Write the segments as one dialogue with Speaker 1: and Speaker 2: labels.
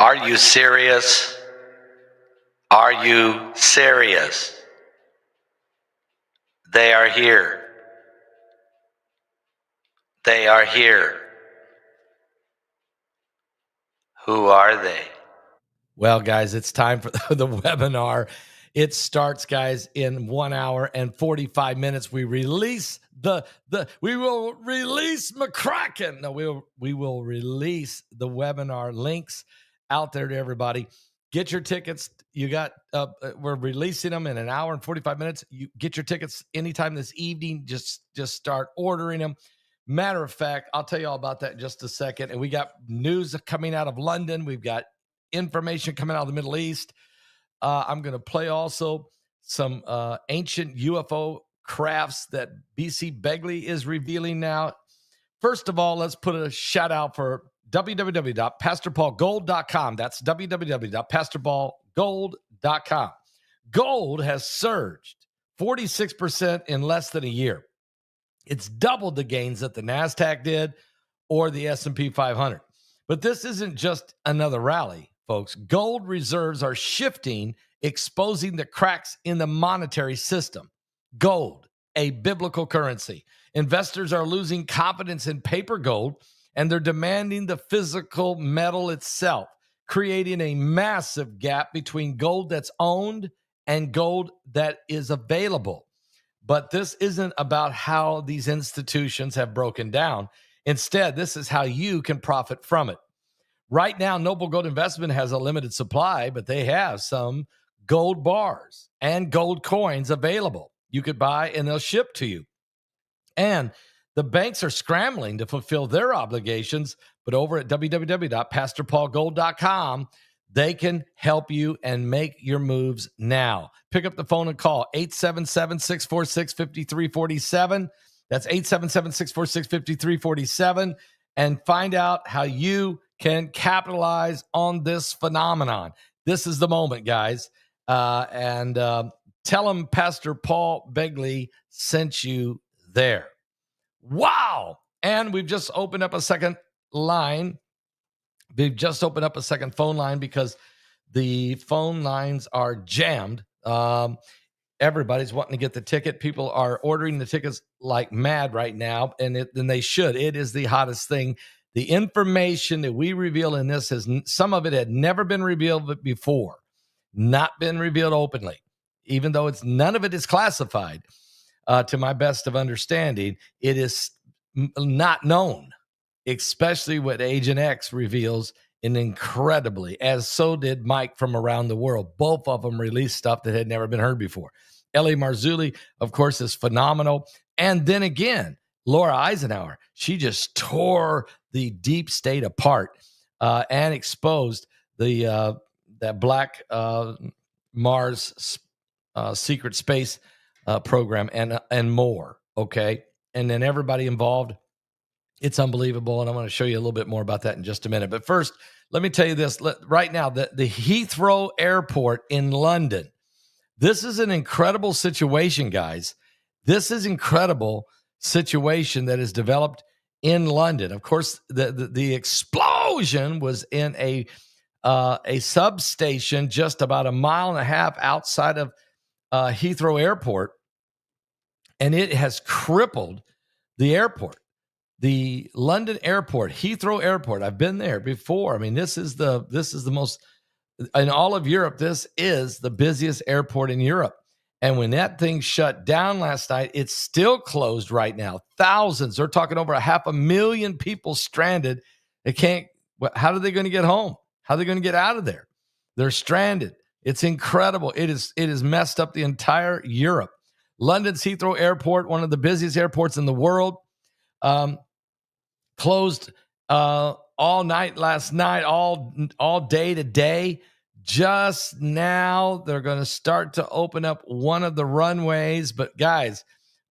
Speaker 1: Are you serious? Are you serious? They are here. They are here. Who are they?
Speaker 2: Well, guys, it's time for the webinar. It starts, guys, in 1 hour and 45 minutes. We release we will release McCracken. No, we will release the webinar links out there to everybody. Get your tickets. You got we're releasing them in 1 hour and 45 minutes. You get your tickets anytime this evening. Just start ordering them. Matter of fact, I'll tell you all about that in just a second. And we got news coming out of London. We've got information coming out of the Middle East. I'm going to play also some ancient UFO crafts that BC Begley is revealing now. First of all, let's put a shout out for www.pastorpaulgold.com. That's www.pastorpaulgold.com. Gold has surged 46% in less than a year. It's doubled the gains that the NASDAQ did or the S&P 500. But this isn't just another rally, folks. Gold reserves are shifting, exposing the cracks in the monetary system. Gold, a biblical currency. Investors are losing confidence in paper gold, and they're demanding the physical metal itself, creating a massive gap between gold that's owned and gold that is available. But this isn't about how these institutions have broken down. Instead, this is how you can profit from it. Right now, Noble Gold Investment has a limited supply, but they have some gold bars and gold coins available. You could buy and they'll ship to you. And the banks are scrambling to fulfill their obligations, but over at www.pastorpaulgold.com, they can help you and make your moves now. Pick up the phone and call 877-646-5347. That's 877-646-5347. And find out how you can capitalize on this phenomenon. This is the moment, guys. And tell them Pastor Paul Begley sent you there. Wow. And we've just opened up a second line. We've just opened up a second phone line because the phone lines are jammed. Everybody's wanting to get the ticket. People are ordering the tickets like mad right now, and they should. It is the hottest thing. The information that we reveal in this some of it had never been revealed before, not been revealed openly, even though none of it is classified. To my best of understanding, it is not known, especially what Agent X reveals incredibly, as so did Mike from around the world. Both of them released stuff that had never been heard before. Ellie Marzulli, of course, is phenomenal. And then again, Laura Eisenhower, she just tore the deep state apart and exposed that black Mars secret space program and more. Okay. And then everybody involved. It's unbelievable. And I'm going to show you a little bit more about that in just a minute. But first, let me tell you this right now, the Heathrow Airport in London. This is an incredible situation, guys. This is incredible situation that is developed in London. Of course, the explosion was in a substation just about 1.5 miles outside of Heathrow Airport, and it has crippled the airport. The London airport, Heathrow Airport. I've been there before. I mean, this is the most in all of Europe. This is the busiest airport in Europe. And when that thing shut down last night, it's still closed right now. Thousands. They're talking over 500,000 people stranded. They can't. How are they going to get home? How are they going to get out of there? They're stranded. It's incredible. It is messed up the entire Europe. London's Heathrow Airport, one of the busiest airports in the world. Closed all night last night, all day today. Just now, they're going to start to open up one of the runways. But guys,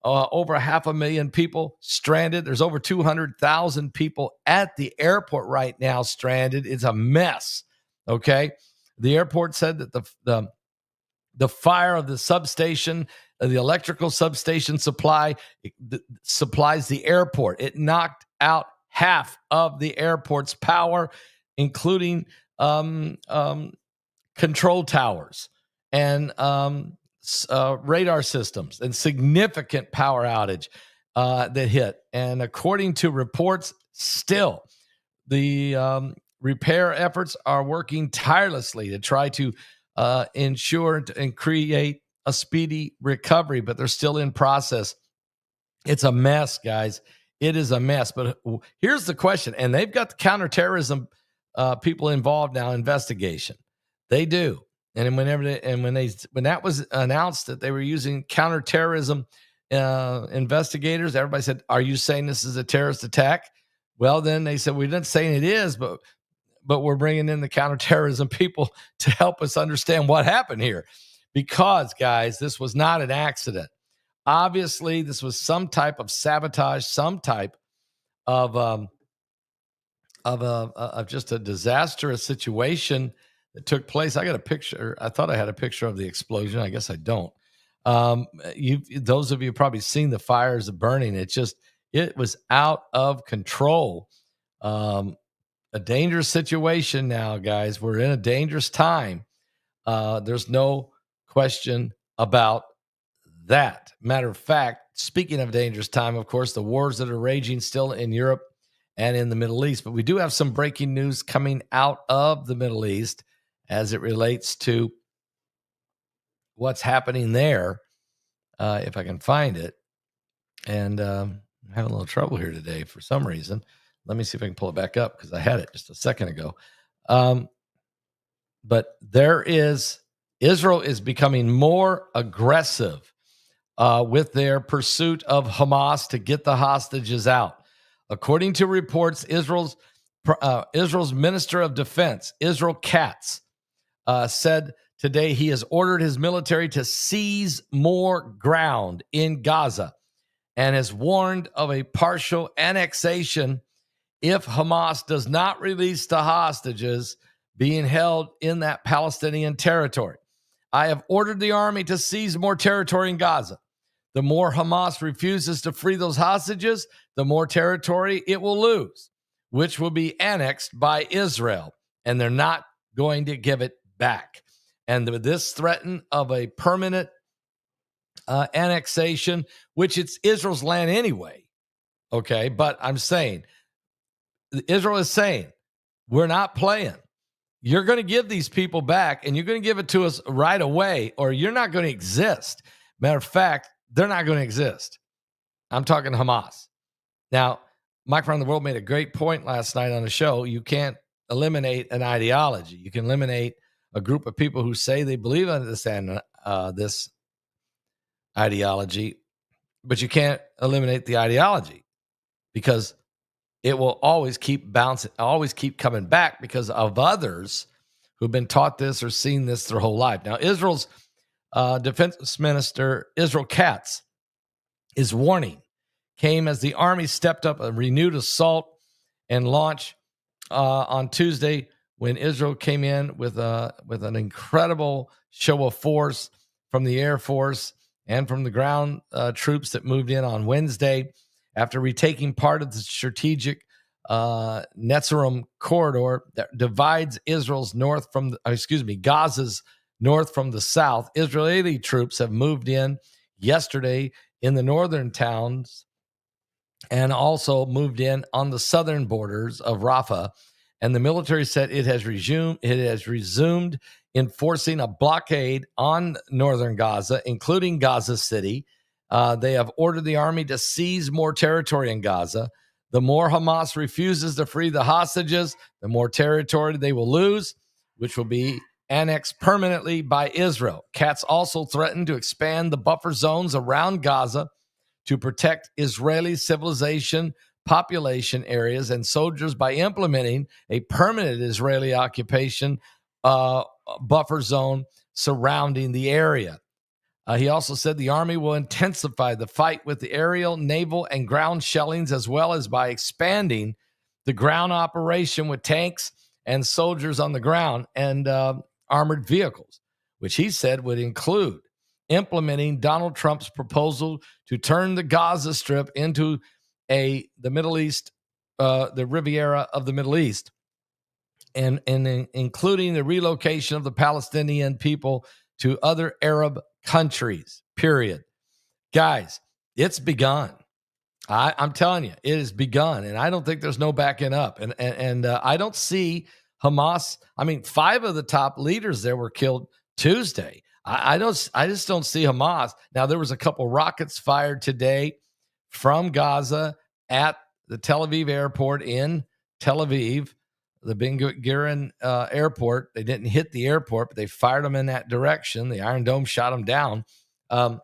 Speaker 2: over 500,000 people stranded. There's over 200,000 people at the airport right now stranded. It's a mess. Okay, the airport said that the fire of the substation, the electrical substation supplies the airport. It knocked out half of the airport's power, including control towers and radar systems, and significant power outage that hit. And according to reports, still the repair efforts are working tirelessly to try to ensure and create a speedy recovery, but they're still in process. It's a mess, guys. It is a mess. But here's the question, and they've got the counterterrorism people involved now. Investigation, they do. And when that was announced that they were using counterterrorism investigators, everybody said, "Are you saying this is a terrorist attack?" Well, then they said, "We're not saying it is, but we're bringing in the counterterrorism people to help us understand what happened here." Because, guys, this was not an accident. Obviously, this was some type of sabotage, some type of just a disastrous situation that took place. I got a picture. I thought I had a picture of the explosion. I guess I don't. Those of you probably seen the fires burning. It was out of control. A dangerous situation now, guys. We're in a dangerous time. There's no question about that. Matter of fact, speaking of dangerous time, of course, the wars that are raging still in Europe and in the Middle East. But we do have some breaking news coming out of the Middle East as it relates to what's happening there, if I can find it. And I'm having a little trouble here today for some reason. Let me see if I can pull it back up because I had it just a second ago. But Israel is becoming more aggressive with their pursuit of Hamas to get the hostages out. According to reports, Israel's Minister of Defense, Israel Katz, said today he has ordered his military to seize more ground in Gaza and has warned of a partial annexation if Hamas does not release the hostages being held in that Palestinian territory. "I have ordered the army to seize more territory in Gaza. The more Hamas refuses to free those hostages, the more territory it will lose, which will be annexed by Israel, and they're not going to give it back." And this threat of a permanent annexation, which it's Israel's land anyway, okay? But I'm saying, Israel is saying, we're not playing. You're going to give these people back, and you're going to give it to us right away, or you're not going to exist. Matter of fact, they're not going to exist. I'm talking Hamas. Now, Mike from the World made a great point last night on the show. You can't eliminate an ideology. You can eliminate a group of people who say they believe in this ideology, but you can't eliminate the ideology because it will always keep bouncing, always keep coming back because of others who've been taught this or seen this their whole life. Now, Israel's defense minister, Israel Katz, his warning came as the army stepped up a renewed assault and launch on Tuesday when Israel came in with an incredible show of force from the Air Force and from the ground troops that moved in on Wednesday after retaking part of the strategic Netzarim corridor that divides Gaza's north from the south. Israeli troops have moved in yesterday in the northern towns and also moved in on the southern borders of Rafah. And the military said it has resumed enforcing a blockade on northern Gaza, including Gaza City. They have ordered the army to seize more territory in Gaza. The more Hamas refuses to free the hostages, the more territory they will lose, which will be annexed permanently by Israel. Katz also threatened to expand the buffer zones around Gaza to protect Israeli civilization, population areas, and soldiers by implementing a permanent Israeli occupation buffer zone surrounding the area. He also said the army will intensify the fight with the aerial, naval, and ground shellings, as well as by expanding the ground operation with tanks and soldiers on the ground and armored vehicles, which he said would include implementing Donald Trump's proposal to turn the Gaza Strip into the Middle East, the Riviera of the Middle East, and including the relocation of the Palestinian people to other Arab countries, period. Guys, it's begun. I'm telling you, it has begun, and I don't think there's no backing up. And I don't see Hamas. I mean, 5 of the top leaders there were killed Tuesday. I just don't see Hamas. Now, there was a couple rockets fired today from Gaza at the Tel Aviv airport in Tel Aviv, the Ben Gurion airport. They didn't hit the airport, but they fired them in that direction. The Iron Dome shot them down. But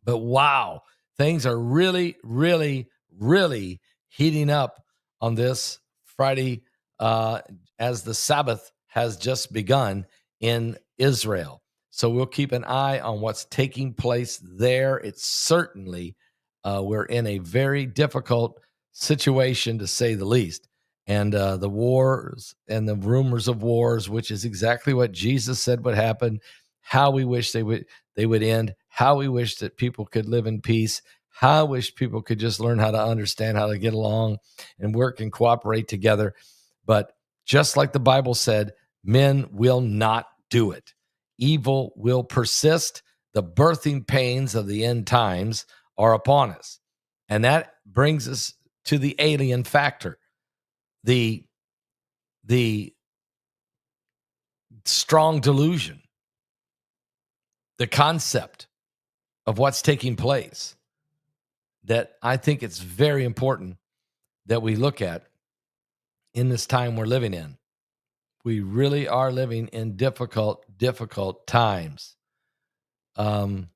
Speaker 2: wow, things are really, really, really heating up on this Friday as the Sabbath has just begun in Israel. So we'll keep an eye on what's taking place there. It's certainly, we're in a very difficult situation, to say the least. And the wars and the rumors of wars, which is exactly what Jesus said would happen, how we wish they would end, how we wish that people could live in peace, how I wish people could just learn how to understand how to get along and work and cooperate together. But just like the Bible said, men will not do it. Evil will persist. The birthing pains of the end times are upon us. And that brings us to the alien factor, the strong delusion, the concept of what's taking place that I think it's very important that we look at in this time we're living in. We really are living in difficult times. I'm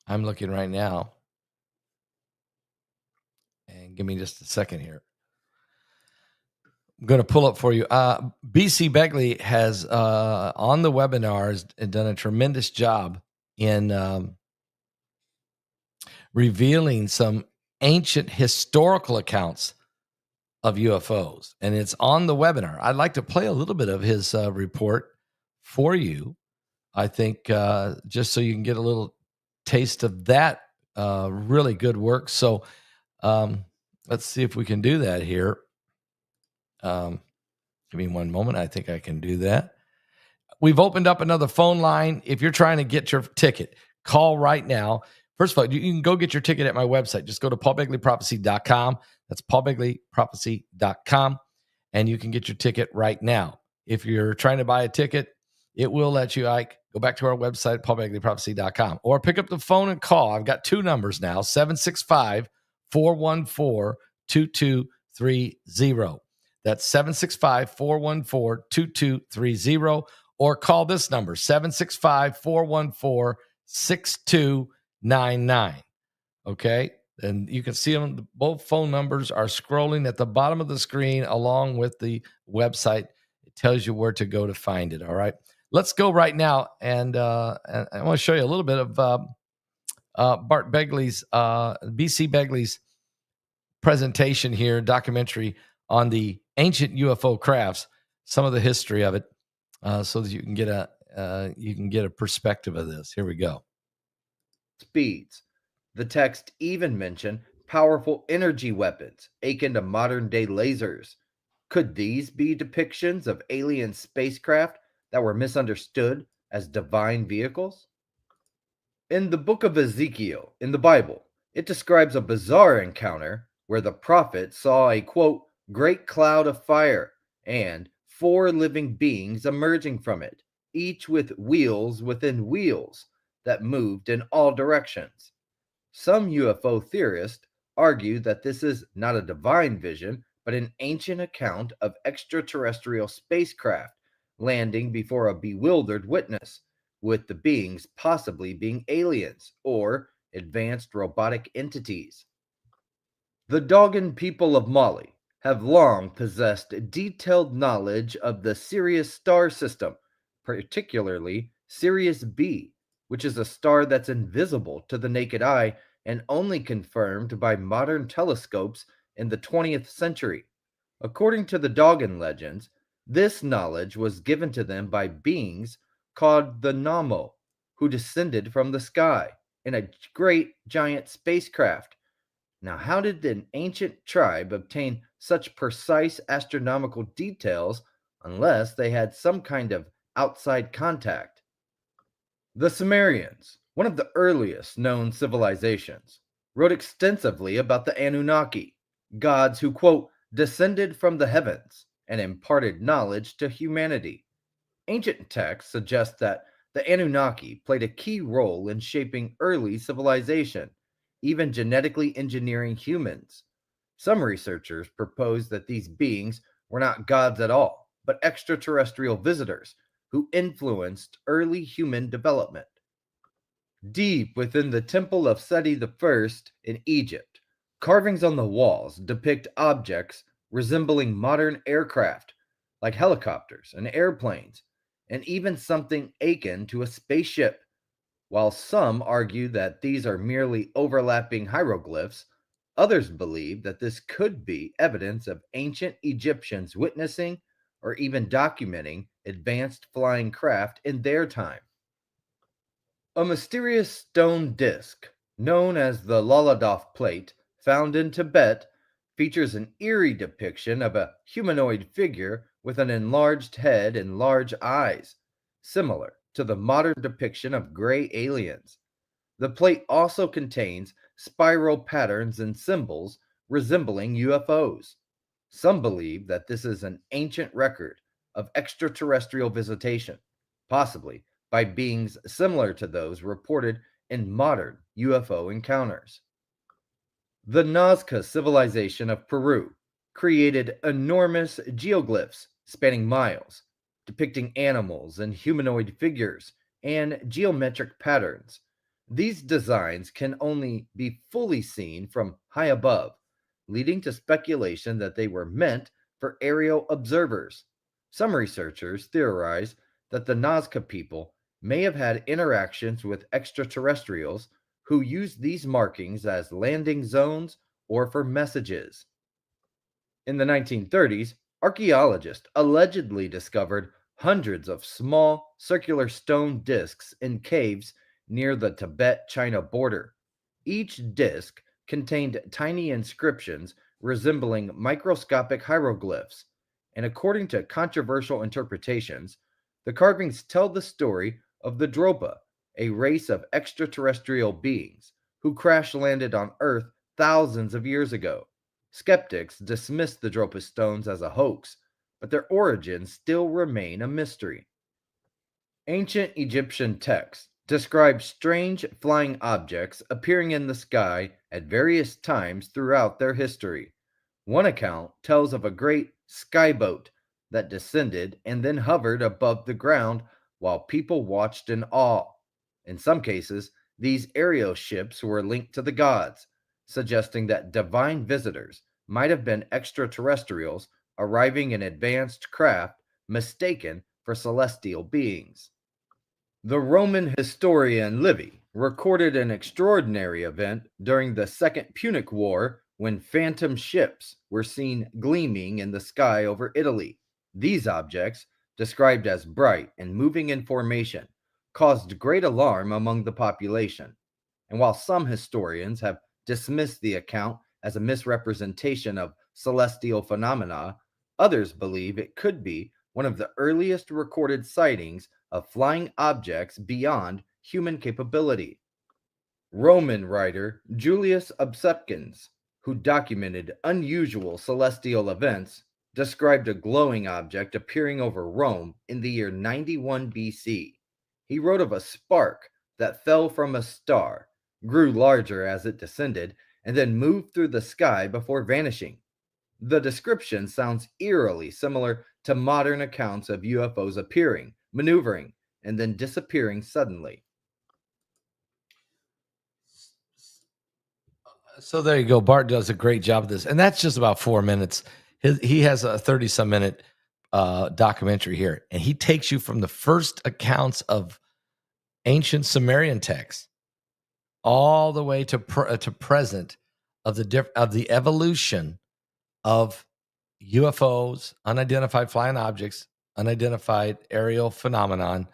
Speaker 2: looking right now, and give me just a second here. I'm going to pull up for you. BC Begley has, on the webinars, done a tremendous job in revealing some ancient historical accounts of UFOs, and it's on the webinar. I'd like to play a little bit of his report for you. I think just so you can get a little taste of that really good work. So let's see if we can do that here. Give me one moment. I think I can do that. We've opened up another phone line. If you're trying to get your ticket, call right now. First of all, you can go get your ticket at my website. Just go to paulbegleyprophecy.com. That's paulbegleyprophecy.com, and you can get your ticket right now. If you're trying to buy a ticket, it will let you go back to our website, paulbegleyprophecy.com, or pick up the phone and call. I've got 2 numbers now, 765-414-2230. That's 765-414-2230, or call this number, 765-414-6299. Okay? And you can see them. Both phone numbers are scrolling at the bottom of the screen along with the website. It tells you where to go to find it. All right. Let's go right now. And I want to show you a little bit of Bart Begley's, BC Begley's presentation here, documentary on the ancient UFO crafts, some of the history of it, so that you can get a perspective of this. Here we go.
Speaker 3: Speeds. The text even mentioned powerful energy weapons akin to modern-day lasers. Could these be depictions of alien spacecraft that were misunderstood as divine vehicles? In the book of Ezekiel, in the Bible, it describes a bizarre encounter where the prophet saw a, quote, great cloud of fire and 4 living beings emerging from it, each with wheels within wheels that moved in all directions. Some UFO theorists argue that this is not a divine vision, but an ancient account of extraterrestrial spacecraft landing before a bewildered witness, with the beings possibly being aliens or advanced robotic entities. The Dogon people of Mali have long possessed detailed knowledge of the Sirius star system, particularly Sirius B, which is a star that's invisible to the naked eye and only confirmed by modern telescopes in the 20th century. According to the Dogon legends, this knowledge was given to them by beings called the Namo, who descended from the sky in a great giant spacecraft. Now, how did an ancient tribe obtain such precise astronomical details unless they had some kind of outside contact. The Sumerians, one of the earliest known civilizations, wrote extensively about the Anunnaki, gods who, quote, descended from the heavens and imparted knowledge to humanity. Ancient texts suggest that the Anunnaki played a key role in shaping early civilization, even genetically engineering humans. Some researchers propose that these beings were not gods at all, but extraterrestrial visitors who influenced early human development. Deep within the Temple of Seti I in Egypt, carvings on the walls depict objects resembling modern aircraft, like helicopters and airplanes, and even something akin to a spaceship. While some argue that these are merely overlapping hieroglyphs, others believe that this could be evidence of ancient Egyptians witnessing or even documenting advanced flying craft in their time. A mysterious stone disk, known as the Laladoff plate, found in Tibet, features an eerie depiction of a humanoid figure with an enlarged head and large eyes, similar to the modern depiction of gray aliens. The plate also contains spiral patterns and symbols resembling UFOs. Some believe that this is an ancient record of extraterrestrial visitation, possibly by beings similar to those reported in modern UFO encounters. The Nazca civilization of Peru created enormous geoglyphs spanning miles, depicting animals and humanoid figures and geometric patterns. These designs can only be fully seen from high above, leading to speculation that they were meant for aerial observers. Some researchers theorize that the Nazca people may have had interactions with extraterrestrials who used these markings as landing zones or for messages. In the 1930s, archaeologists allegedly discovered hundreds of small circular stone discs in caves near the Tibet China border. Each disc contained tiny inscriptions resembling microscopic hieroglyphs, and according to controversial interpretations, the carvings tell the story of the Dropa, a race of extraterrestrial beings who crash landed on Earth thousands of years ago. Skeptics dismiss the Dropa stones as a hoax, but their origins still remain a mystery. Ancient Egyptian texts describe strange flying objects appearing in the sky at various times throughout their history. One account tells of a great skyboat that descended and then hovered above the ground while people watched in awe. In some cases, these aerial ships were linked to the gods, suggesting that divine visitors might have been extraterrestrials arriving in advanced craft mistaken for celestial beings. The Roman historian Livy recorded an extraordinary event during the Second Punic War when phantom ships were seen gleaming in the sky over Italy. These objects, described as bright and moving in formation, caused great alarm among the population. And while some historians have dismissed the account as a misrepresentation of celestial phenomena, others believe it could be one of the earliest recorded sightings of flying objects beyond human capability. Roman writer Julius Obsepkins, who documented unusual celestial events, described a glowing object appearing over Rome in the year 91 BC. He wrote of a spark that fell from a star, grew larger as it descended, and then moved through the sky before vanishing. The description sounds eerily similar to modern accounts of UFOs appearing, maneuvering, and then disappearing suddenly.
Speaker 2: So there you go. Bart does a great job of this. And that's just about 4 minutes. He has a 30-some minute documentary here. And he takes you from the first accounts of ancient Sumerian texts all the way to present of the evolution of UFOs, unidentified flying objects, unidentified aerial phenomenon,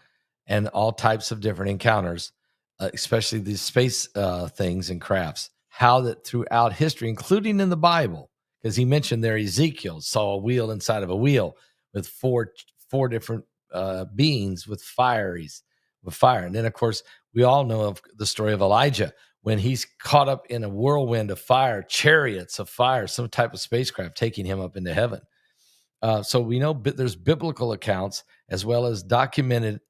Speaker 2: and all types of different encounters, especially these space things and crafts. How that throughout history, including in the Bible, because he mentioned there Ezekiel saw a wheel inside of a wheel with four different beings with fire. And then, of course, we all know of the story of Elijah when he's caught up in a whirlwind of fire, chariots of fire, some type of spacecraft taking him up into heaven. So we know there's biblical accounts as well as documented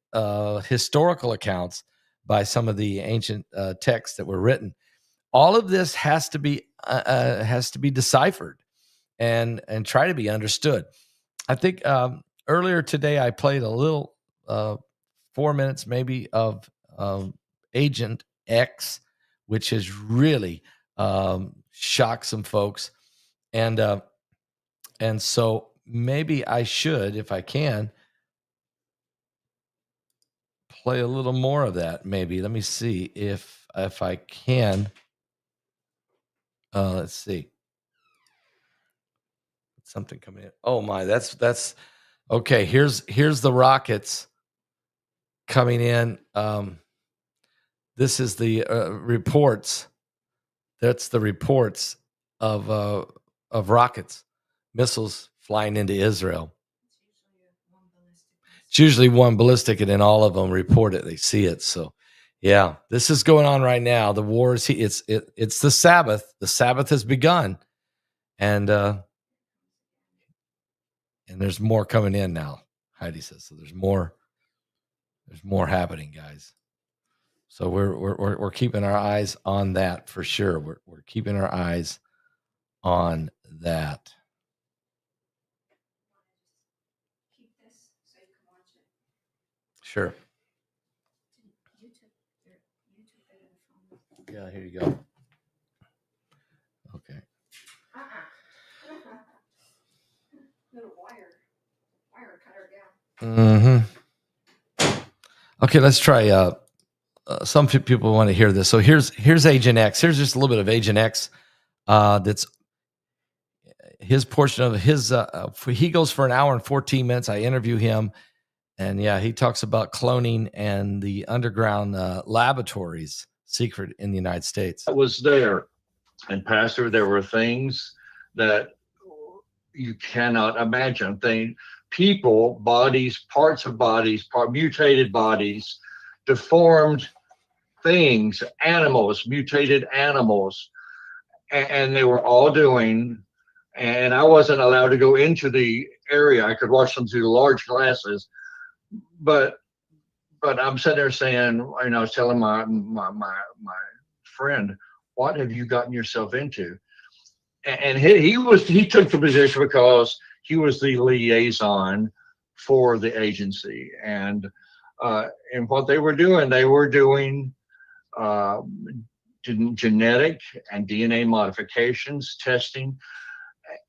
Speaker 2: historical accounts by some of the ancient texts that were written. All of this has to be deciphered and try to be understood. I think earlier today I played a little 4 minutes maybe of Agent X, which has really shocked some folks, and so maybe I should, if I can, play a little more of that. Maybe let me see if I can. Let's see. Something coming in. Oh my, that's okay. Here's the rockets coming in. This is the reports. That's the reports of rockets, missiles flying into Israel. It's usually one ballistic, and then all of them report it. They see it. So, yeah, this is going on right now. The war is it's the Sabbath. The Sabbath has begun, and there's more coming in now. Heidi says so. There's more happening, guys. So we're keeping our eyes on that for sure. We're keeping our eyes on that. Sure. Yeah, here you go. Okay. Little wire cutter down. Mm-hmm. Okay, let's try. Some people want to hear this. So here's Agent X. Here's just a little bit of Agent X. That's his portion of his. He goes for an hour and 14 minutes. I interview him, and yeah, he talks about cloning and the underground laboratories secret in the United States.
Speaker 4: I was there, and Pastor, there were things that you cannot imagine. People, bodies, parts of bodies, mutated bodies, deformed things, animals, mutated animals, and they were all doing, and I wasn't allowed to go into the area. I could watch them through large glasses, but I'm sitting there saying, and I was telling my friend, what have you gotten yourself into? And he took the position because he was the liaison for the agency, and what they were doing genetic and DNA modifications, testing,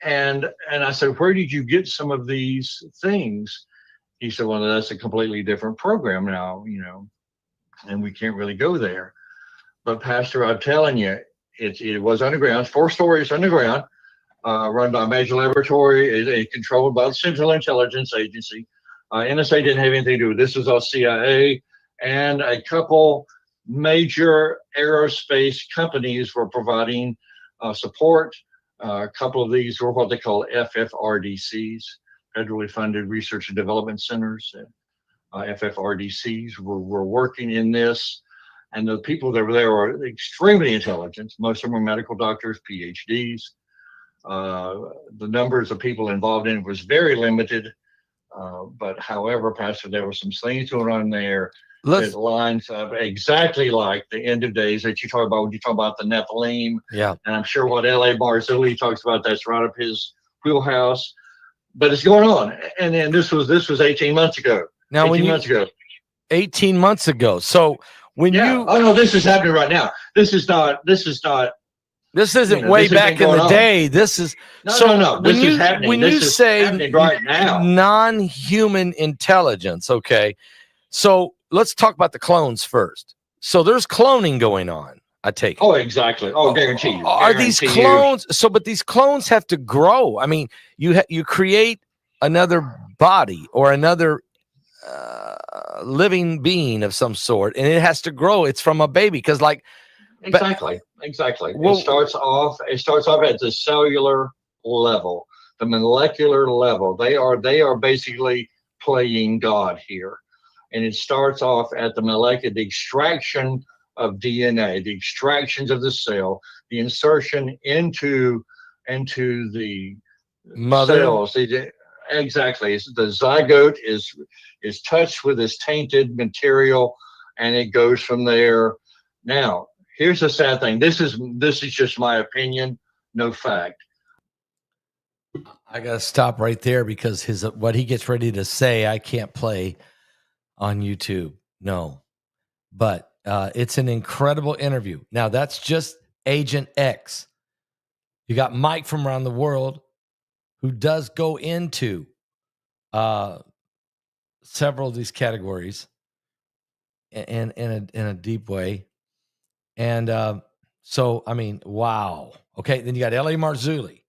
Speaker 4: and I said, where did you get some of these things? He said, well, that's a completely different program now, and we can't really go there. But Pastor, I'm telling you, it was underground, 4 stories underground, run by a major laboratory, controlled by the Central Intelligence Agency. NSA didn't have anything to do with this. Was all CIA, and a couple major aerospace companies were providing support. A couple of these were what they call FFRDCs, federally funded research and development centers. FFRDCs were working in this, and the people that were there were extremely intelligent. Most of them were medical doctors, PhDs. The numbers of people involved in it was very limited. But however, Pastor, there were some things going on there that lines up exactly like the end of days that you talk about when you talk about the Nephilim.
Speaker 2: Yeah.
Speaker 4: And I'm sure what L.A. Barzilli talks about, that's right up his wheelhouse. But it's going on. And then this was 18 months ago.
Speaker 2: Now, 18 months ago. So when you
Speaker 4: oh no, this is happening right now. This isn't
Speaker 2: way back in the day. This is
Speaker 4: no. This is happening.
Speaker 2: When
Speaker 4: this
Speaker 2: you
Speaker 4: is
Speaker 2: say
Speaker 4: happening right now,
Speaker 2: non-human intelligence, okay. So let's talk about the clones first. So there's cloning going on, I take it.
Speaker 4: Oh, exactly. Oh, guarantee you.
Speaker 2: Are these clones? So, but these clones have to grow. I mean, you create another body or another living being of some sort, and it has to grow. It's from a baby, because like
Speaker 4: exactly. Well, it starts off at the cellular level, the molecular level. They are basically playing God here. And it starts off at the molecular, the extraction of DNA, the extractions of the cell, the insertion into the
Speaker 2: Mother.
Speaker 4: cells. Exactly. The zygote is touched with this tainted material, and it goes from there. Now, here's the sad thing. This is just my opinion, no fact.
Speaker 2: I got to stop right there because what he gets ready to say, I can't play on YouTube. No, but it's an incredible interview. Now, that's just Agent X. You got Mike from around the world who does go into several of these categories in a deep way. And so, I mean, wow. Okay, then you got L.A. Marzulli,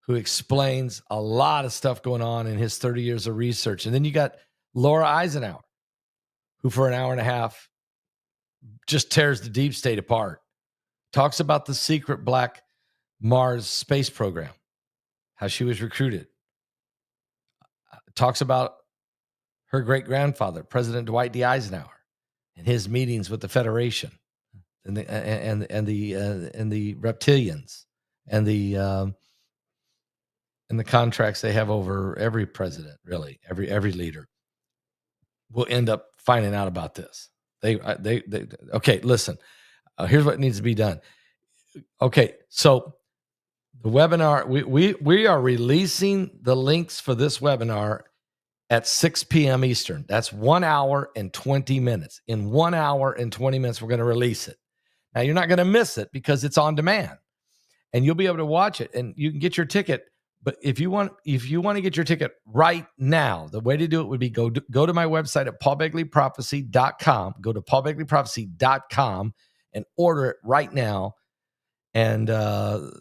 Speaker 2: who explains a lot of stuff going on in his 30 years of research. And then you got Laura Eisenhower, who for an hour and a half just tears the deep state apart, talks about the secret Black Mars space program, how she was recruited, talks about her great-grandfather, President Dwight D. Eisenhower, and his meetings with the Federation and the reptilians and the contracts they have over every president, really, every leader. Will end up finding out about this. They okay, listen, here's what needs to be done. Okay, so the webinar, we are releasing the links for this webinar at 6 p.m. Eastern. That's 1 hour and 20 minutes. In 1 hour and 20 minutes, we're going to release it. Now, you're not going to miss it because it's on demand, and you'll be able to watch it, and you can get your ticket. But if you want to get your ticket right now, the way to do it would be go to my website at paulbegleyprophecy.com. Go to paulbegleyprophecy.com and order it right now. And they're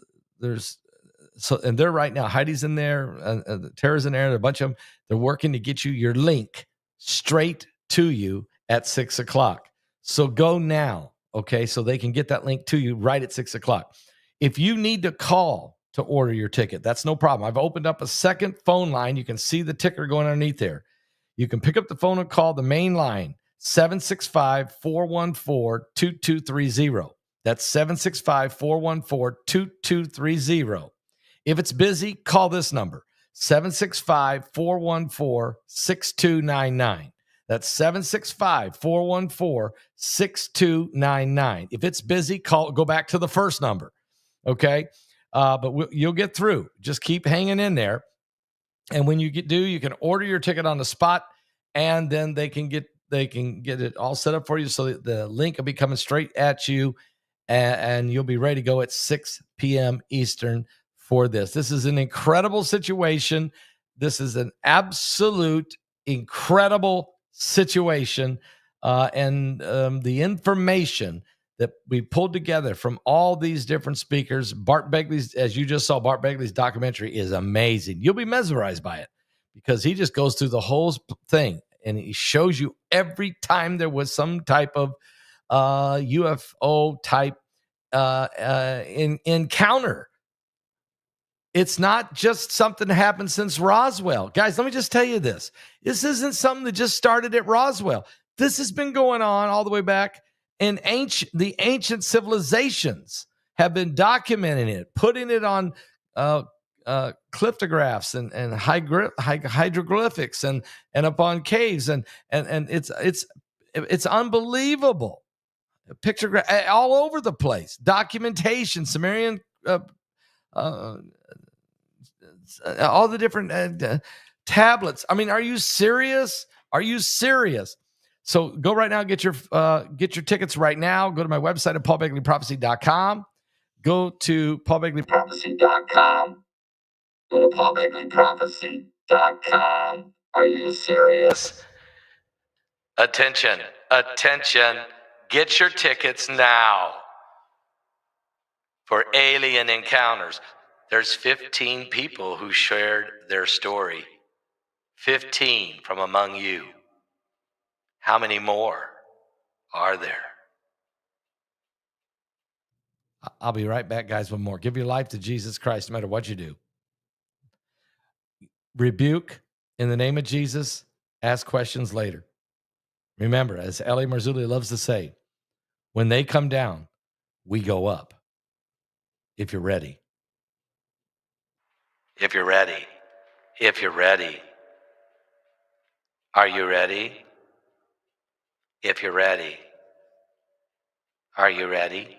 Speaker 2: right now. Heidi's in there, Tara's in there, a bunch of them. They're working to get you your link straight to you at 6 o'clock. So go now, okay? So they can get that link to you right at 6 o'clock. If you need to call to order your ticket, that's no problem. I've opened up a second phone line. You can see the ticker going underneath there. You can pick up the phone and call the main line, 765-414-2230. That's 765-414-2230. If it's busy, call this number, 765-414-6299. That's 765-414-6299. If it's busy, go back to the first number, okay? But you'll get through. Just keep hanging in there. And when you you can order your ticket on the spot, and then they can get it all set up for you. So the link will be coming straight at you, and you'll be ready to go at 6 p.m. Eastern for this. This is an incredible situation. This is an absolute incredible situation. And the information that we pulled together from all these different speakers. Bart Begley's, as you just saw, Bart Begley's documentary is amazing. You'll be mesmerized by it because he just goes through the whole thing, and he shows you every time there was some type of UFO type encounter. It's not just something that happened since Roswell. Guys, let me just tell you this. This isn't something that just started at Roswell. This has been going on all the way back. And the ancient civilizations have been documenting it, putting it on cryptographs and hieroglyphics and upon caves, and it's unbelievable. Picture all over the place, documentation, Sumerian, all the different tablets. I mean, are you serious? Are you serious? So go right now, get your tickets right now. Go to my website at paulbegleyprophecy.com. Go to paulbegleyprophecy.com. Go to paulbegleyprophecy.com. Are you serious?
Speaker 1: Attention, attention. Get your tickets now for alien encounters. There's 15 people who shared their story. 15 from among you. How many more are there?
Speaker 2: I'll be right back, guys, with more. Give your life to Jesus Christ no matter what you do. rebuke in the name of Jesus, ask questions later. Remember, as Ellie Marzulli loves to say, when they come down, we go up. If you're ready.
Speaker 1: If you're ready. If you're ready. Are you ready? If you're ready. Are you ready?